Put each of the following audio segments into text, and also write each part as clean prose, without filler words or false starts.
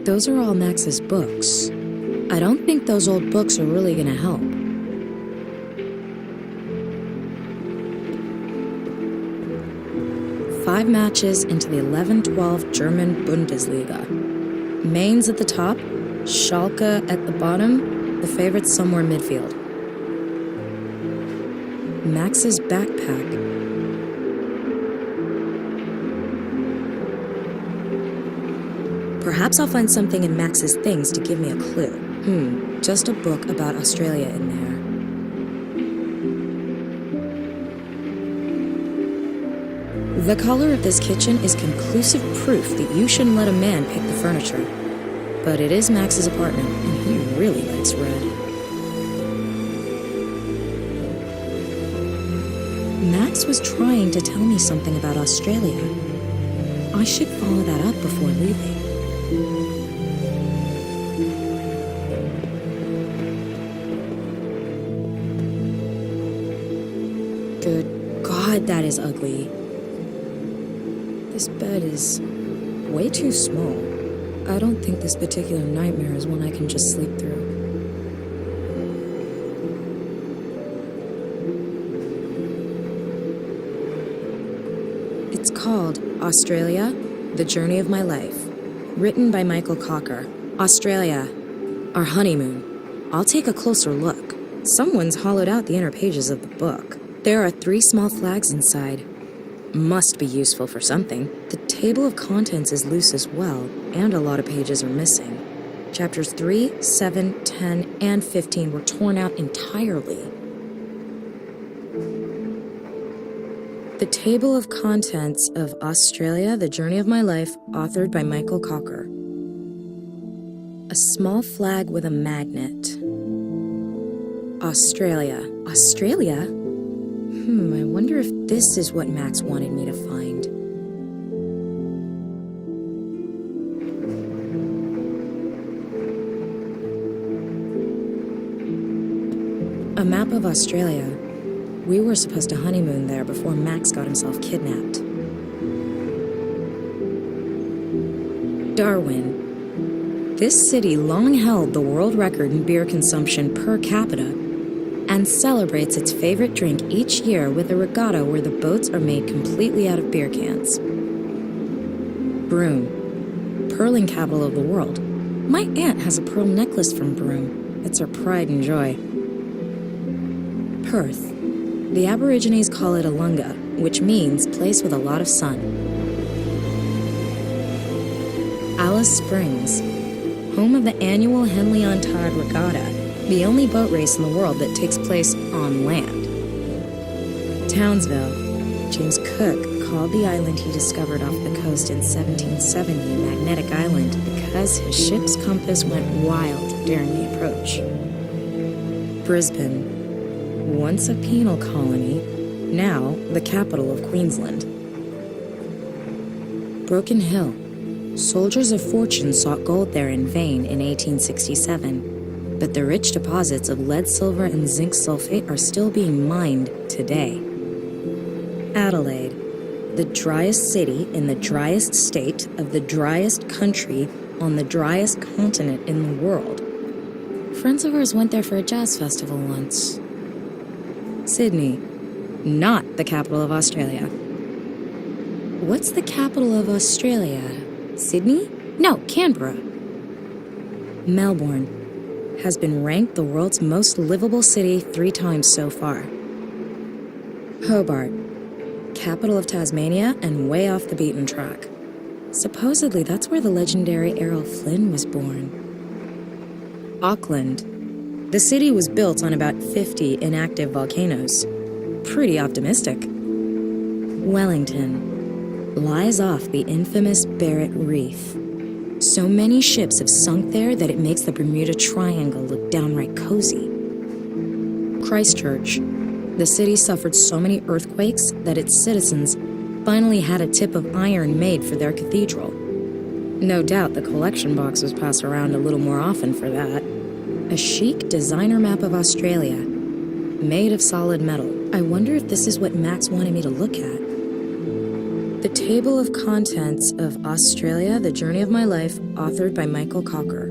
Those are all Max's books. I don't think those old books are really gonna help. Five matches into the 11-12 German Bundesliga. Mainz at the top, Schalke at the bottom, the favorites somewhere midfield. Max's backpack. Perhaps I'll find something in Max's things to give me a clue. Just a book about Australia in there. The color of this kitchen is conclusive proof that you shouldn't let a man pick the furniture. But it is Max's apartment, and he really likes red. Max was trying to tell me something about Australia. I should follow that up before leaving. Good God, that is ugly. This bed is way too small. I don't think this particular nightmare is one I can just sleep through. It's called Australia, The Journey of My Life. Written by Michael Cocker. Australia, our honeymoon. I'll take a closer look. Someone's hollowed out the inner pages of the book. There are 3 small flags inside. Must be useful for something. The table of contents is loose as well, and a lot of pages are missing. Chapters 3, 7, 10, and 15 were torn out entirely. The Table of Contents of Australia, The Journey of My Life, authored by Michael Cocker. A small flag with a magnet. Australia. Australia? I wonder if this is what Max wanted me to find. A map of Australia. We were supposed to honeymoon there before Max got himself kidnapped. Darwin. This city long held the world record in beer consumption per capita and celebrates its favorite drink each year with a regatta where the boats are made completely out of beer cans. Broome. Pearling capital of the world. My aunt has a pearl necklace from Broome. It's her pride and joy. Perth. The Aborigines call it Alunga, which means place with a lot of sun. Alice Springs, home of the annual Henley-on-Tide Regatta, the only boat race in the world that takes place on land. Townsville. James Cook called the island he discovered off the coast in 1770 Magnetic Island because his ship's compass went wild during the approach. Brisbane. Once a penal colony, now the capital of Queensland. Broken Hill. Soldiers of fortune sought gold there in vain in 1867, but the rich deposits of lead, silver, and zinc sulfate are still being mined today. Adelaide. The driest city in the driest state of the driest country on the driest continent in the world. Friends of ours went there for a jazz festival once. Sydney, not the capital of Australia. What's the capital of Australia? Sydney? No, Canberra. Melbourne has been ranked the world's most livable city 3 times so far. Hobart, capital of Tasmania and way off the beaten track. Supposedly that's where the legendary Errol Flynn was born. Auckland. The city was built on about 50 inactive volcanoes. Pretty optimistic. Wellington lies off the infamous Barrett Reef. So many ships have sunk there that it makes the Bermuda Triangle look downright cozy. Christchurch. The city suffered so many earthquakes that its citizens finally had a tip of iron made for their cathedral. No doubt the collection box was passed around a little more often for that. A chic designer map of Australia, made of solid metal. I wonder if this is what Max wanted me to look at. The Table of Contents of Australia, The Journey of My Life, authored by Michael Cocker.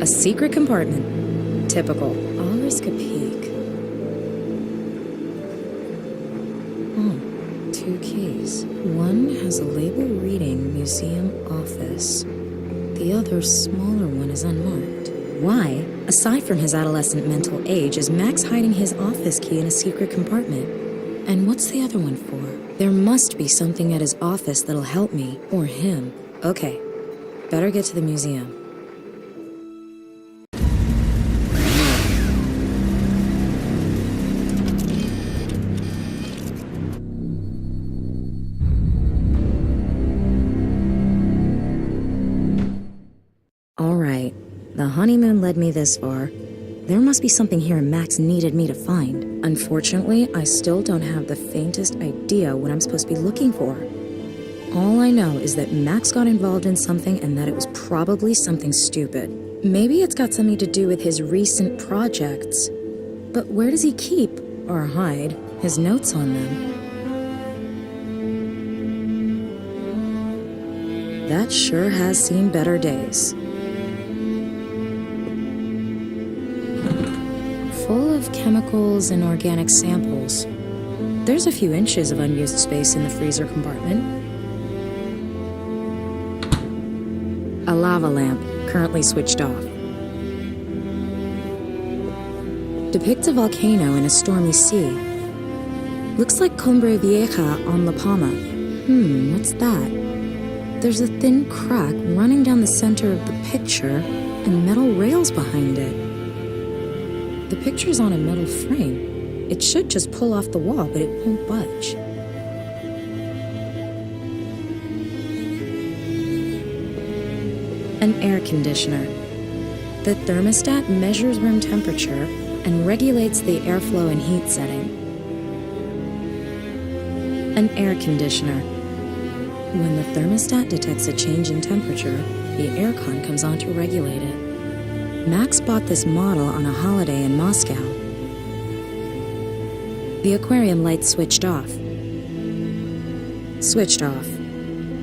A secret compartment. Typical. I'll risk a peek. Oh, 2 keys. One has a label reading Museum Office. The other, smaller one is unmarked. Why, aside from his adolescent mental age, is Max hiding his office key in a secret compartment? And what's the other one for? There must be something at his office that'll help me, or him. Okay, better get to the museum. Alright, the honeymoon led me this far. There must be something here Max needed me to find. Unfortunately, I still don't have the faintest idea what I'm supposed to be looking for. All I know is that Max got involved in something and that it was probably something stupid. Maybe it's got something to do with his recent projects. But where does he keep, or hide, his notes on them? That sure has seen better days. Full of chemicals and organic samples. There's a few inches of unused space in the freezer compartment. A lava lamp, currently switched off. Depicts a volcano in a stormy sea. Looks like Cumbre Vieja on La Palma. What's that? There's a thin crack running down the center of the picture and metal rails behind it. The picture's on a metal frame. It should just pull off the wall, but it won't budge. An air conditioner. The thermostat measures room temperature and regulates the airflow and heat setting. An air conditioner. When the thermostat detects a change in temperature, the aircon comes on to regulate it. Max bought this model on a holiday in Moscow. The aquarium lights switched off. Switched off.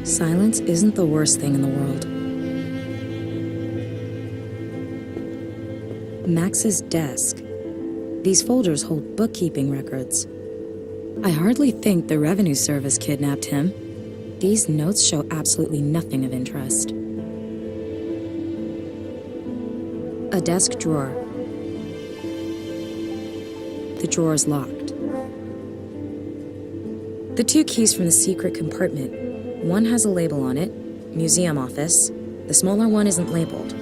Silence isn't the worst thing in the world. Max's desk. These folders hold bookkeeping records. I hardly think the Revenue Service kidnapped him. These notes show absolutely nothing of interest. A desk drawer. The drawer's locked. The 2 keys from the secret compartment. One has a label on it, Museum Office. The smaller one isn't labeled.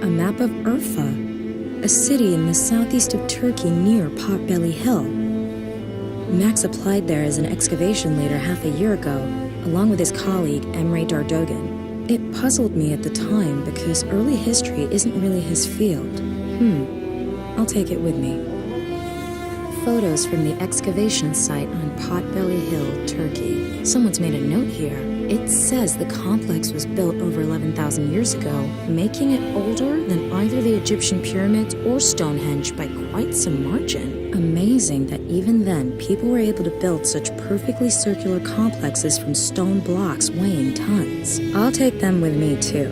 A map of Urfa, a city in the southeast of Turkey near Potbelly Hill. Max applied there as an excavation leader half a year ago, along with his colleague Emre Dardogan. It puzzled me at the time because early history isn't really his field. I'll take it with me. Photos from the excavation site on Potbelly Hill, Turkey. Someone's made a note here. It says the complex was built over 11,000 years ago, making it older than either the Egyptian pyramids or Stonehenge by quite some margin. Amazing that even then, people were able to build such perfectly circular complexes from stone blocks weighing tons. I'll take them with me, too.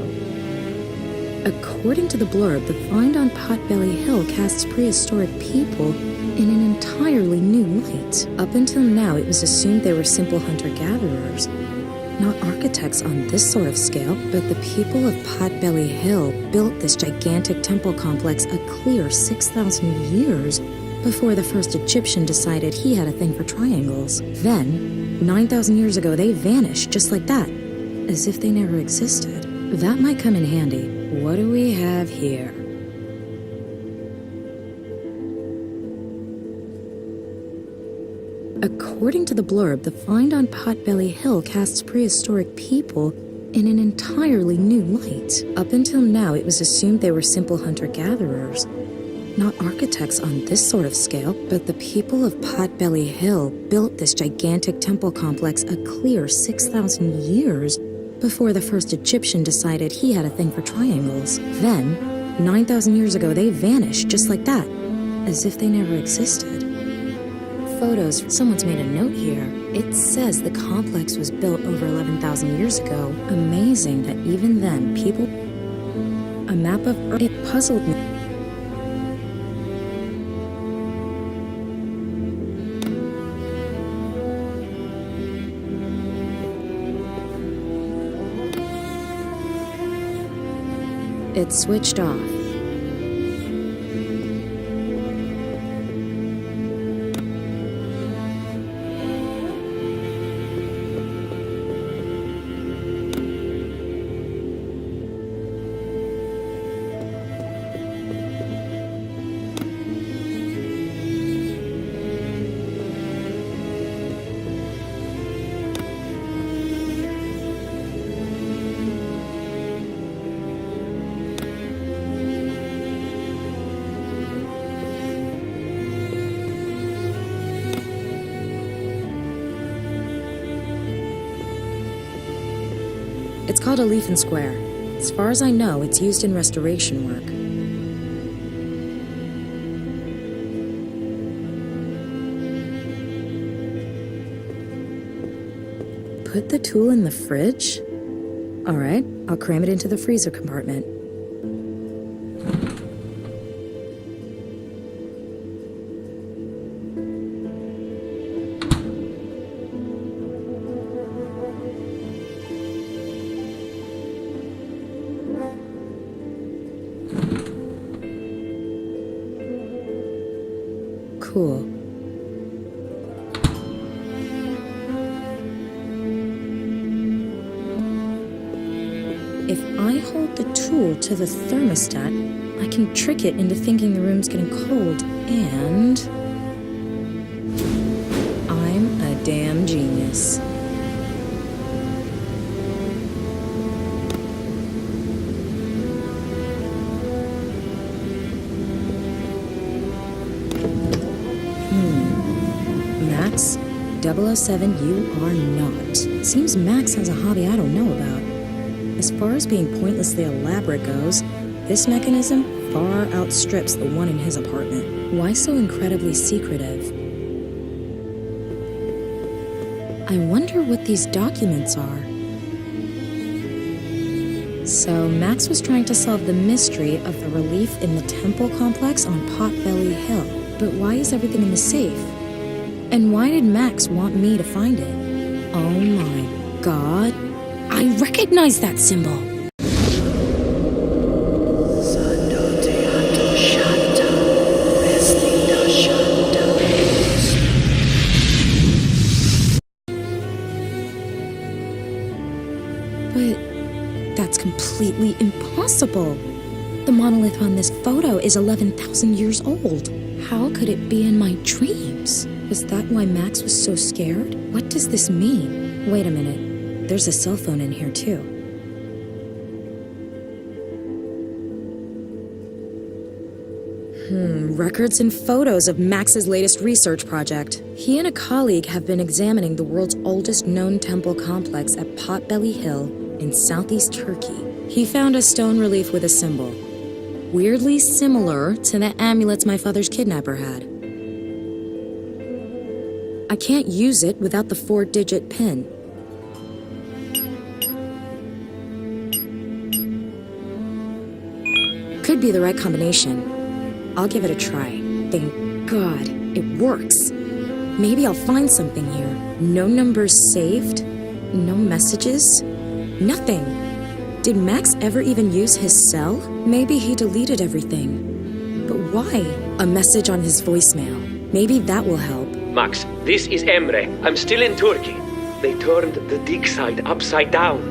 According to the blurb, the find on Potbelly Hill casts prehistoric people in an entirely new light. Up until now, it was assumed they were simple hunter-gatherers, not architects on this sort of scale, but the people of Potbelly Hill built this gigantic temple complex a clear 6,000 years before the first Egyptian decided he had a thing for triangles. Then, 9,000 years ago, they vanished just like that, as if they never existed. That might come in handy. What do we have here? According to the blurb, the find on Potbelly Hill casts prehistoric people in an entirely new light. Up until now, it was assumed they were simple hunter-gatherers, not architects on this sort of scale, but the people of Potbelly Hill built this gigantic temple complex a clear 6,000 years before the first Egyptian decided he had a thing for triangles. Then, 9,000 years ago, they vanished just like that, as if they never existed. Photos, someone's made a note here. It says the complex was built over 11,000 years ago. Amazing that even then, people... A map of Earth, it puzzled me. It switched off. It's called a leaf and square. As far as I know, it's used in restoration work. Put the tool in the fridge? All right, I'll cram it into the freezer compartment. Cool. If I hold the tool to the thermostat, I can trick it into thinking the room's getting cold, and... I'm a damn genius. Max, 007, you are not. Seems Max has a hobby I don't know about. As far as being pointlessly elaborate goes, this mechanism far outstrips the one in his apartment. Why so incredibly secretive? I wonder what these documents are. So Max was trying to solve the mystery of the relief in the temple complex on Potbelly Hill. But why is everything in the safe? And why did Max want me to find it? Oh my god. I recognize that symbol! But that's completely impossible. The monolith on this photo is 11,000 years old. How could it be in my dreams? Was that why Max was so scared? What does this mean? Wait a minute. There's a cell phone in here, too. Records and photos of Max's latest research project. He and a colleague have been examining the world's oldest known temple complex at Potbelly Hill in southeast Turkey. He found a stone relief with a symbol, weirdly similar to the amulets my father's kidnapper had. I can't use it without the 4-digit PIN. Could be the right combination. I'll give it a try. Thank God, it works. Maybe I'll find something here. No numbers saved, no messages, nothing. Did Max ever even use his cell? Maybe he deleted everything. But why? A message on his voicemail. Maybe that will help. Max, this is Emre. I'm still in Turkey. They turned the dig site upside down.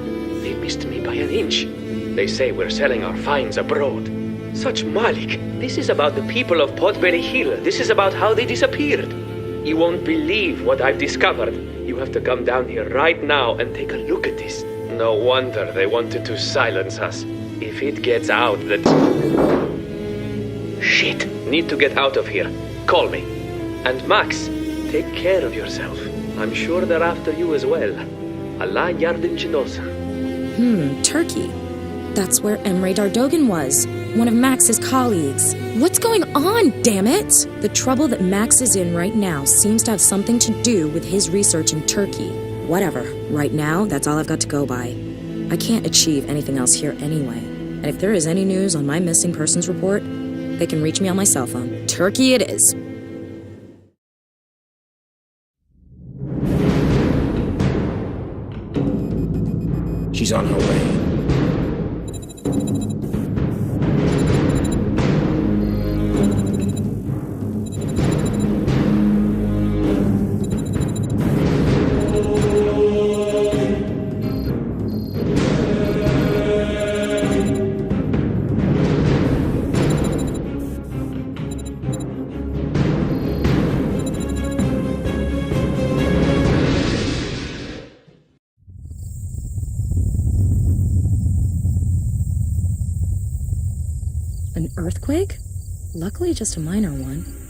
They missed me by an inch. They say we're selling our finds abroad. Such Malik. This is about the people of Potberry Hill. This is about how they disappeared. You won't believe what I've discovered. You have to come down here right now and take a look at this. No wonder they wanted to silence us. If it gets out that... Shit. Need to get out of here. Call me. And Max, take care of yourself. I'm sure they're after you as well. Allah yardin chinosa. Turkey. That's where Emre Dardogan was, one of Max's colleagues. What's going on, damn it? The trouble that Max is in right now seems to have something to do with his research in Turkey. Whatever. Right now, that's all I've got to go by. I can't achieve anything else here anyway. And if there is any news on my missing persons report, they can reach me on my cell phone. Turkey it is. She's on her way. An earthquake? Luckily just a minor one.